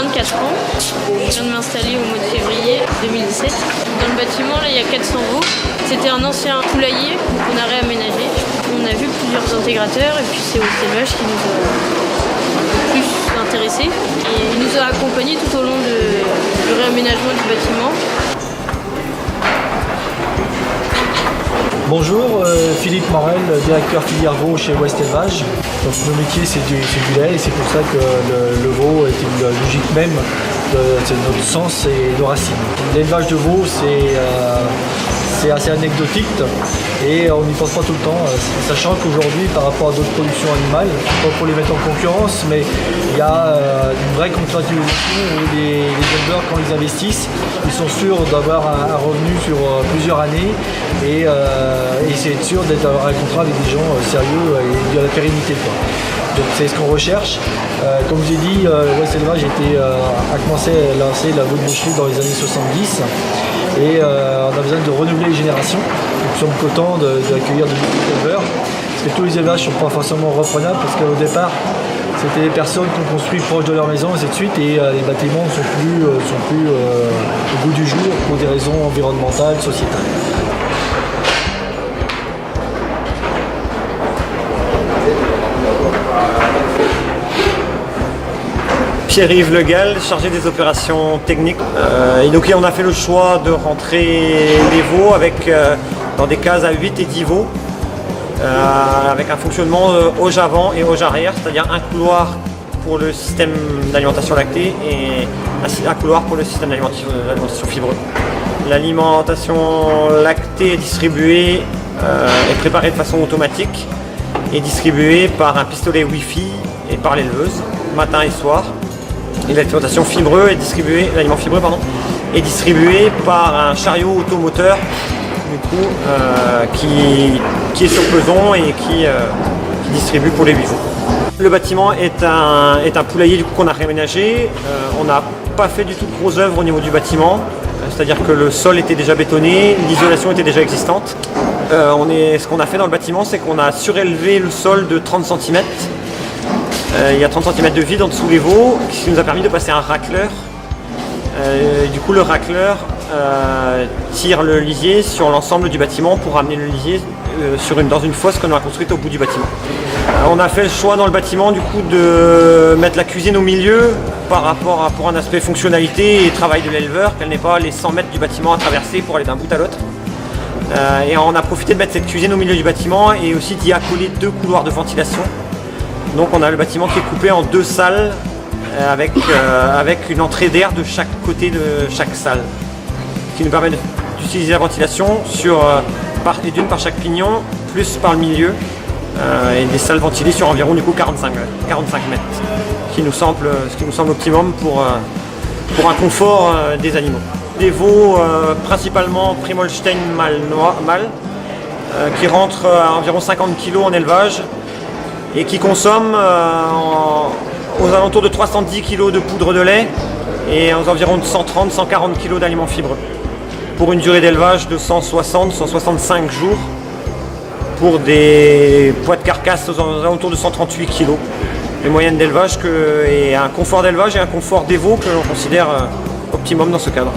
24 ans. Je viens de m'installer au mois de février 2017. Dans le bâtiment, là, il y a 400 veaux. C'était un ancien poulailler qu'on a réaménagé. On a vu plusieurs intégrateurs et puis c'est West Élevage qui nous a plus intéressés. Et il nous a accompagnés tout au long du réaménagement du bâtiment. Bonjour, Philippe Morel, directeur filière veau chez West Élevage. Donc nos métiers c'est du lait et c'est pour ça que le veau est une logique même de notre sens et nos racines. L'élevage de veau c'est assez anecdotique et on n'y pense pas tout le temps, sachant qu'aujourd'hui par rapport à d'autres productions animales, pas pour les mettre en concurrence, mais il y a une vraie contractualisation où les éleveurs quand ils investissent, ils sont sûrs d'avoir un revenu sur plusieurs années et c'est sûr d'avoir un contrat avec des gens sérieux et de la pérennité, quoi. Donc c'est ce qu'on recherche. Comme je vous ai dit, West Élevage a commencé à lancer la veau de boucherie dans les années 70 et on a besoin de renouveler les générations. Donc, nous sommes contents d'accueillir de nouveaux éleveurs parce que tous les élevages ne sont pas forcément reprenables parce qu'au départ c'était des personnes qui ont construit proche de leur maison et ainsi de suite et les bâtiments ne sont plus au goût du jour pour des raisons environnementales, sociétales. Pierre-Yves Legal, chargé des opérations techniques. Et donc on a fait le choix de rentrer les veaux dans des cases à 8 et 10 veaux, avec un fonctionnement auge avant et auge arrière, c'est-à-dire un couloir pour le système d'alimentation lactée et un couloir pour le système d'alimentation fibreux. L'alimentation lactée est distribuée et préparée de façon automatique et distribuée par un pistolet Wi-Fi et par l'éleveuse, matin et soir. Et l'alimentation fibreux l'aliment fibreux est distribué par un chariot automoteur du coup, qui est sur peson et qui distribue pour les 8 veaux. Le bâtiment est un poulailler du coup qu'on a réaménagé. On n'a pas fait du tout de grosses œuvres au niveau du bâtiment, c'est-à-dire que le sol était déjà bétonné, l'isolation était déjà existante. Ce qu'on a fait dans le bâtiment, c'est qu'on a surélevé le sol de 30 cm. Il y a 30 cm de vide en dessous les veaux, ce qui nous a permis de passer un racleur. Du coup, le racleur tire le lisier sur l'ensemble du bâtiment pour amener le lisier dans une fosse qu'on a construite au bout du bâtiment. On a fait le choix dans le bâtiment du coup de mettre la cuisine au milieu pour un aspect fonctionnalité et travail de l'éleveur, qu'elle n'ait pas les 100 mètres du bâtiment à traverser pour aller d'un bout à l'autre. Et on a profité de mettre cette cuisine au milieu du bâtiment et aussi d'y accoler 2 couloirs de ventilation. Donc on a le bâtiment qui est coupé en 2 salles avec une entrée d'air de chaque côté de chaque salle, qui nous permet d'utiliser la ventilation par chaque pignon, plus par le milieu, et des salles ventilées sur environ du coup 45 mètres, ce qui nous semble optimum pour un confort des animaux. Des veaux principalement Primolstein mâle qui rentrent à environ 50 kg en élevage et qui consomment aux alentours de 310 kg de poudre de lait et aux environs de 130-140 kg d'aliments fibreux, pour une durée d'élevage de 160-165 jours, pour des poids de carcasse aux alentours de 138 kg. Les moyennes d'élevage et un confort d'élevage et un confort des veaux que l'on considère optimum dans ce cadre.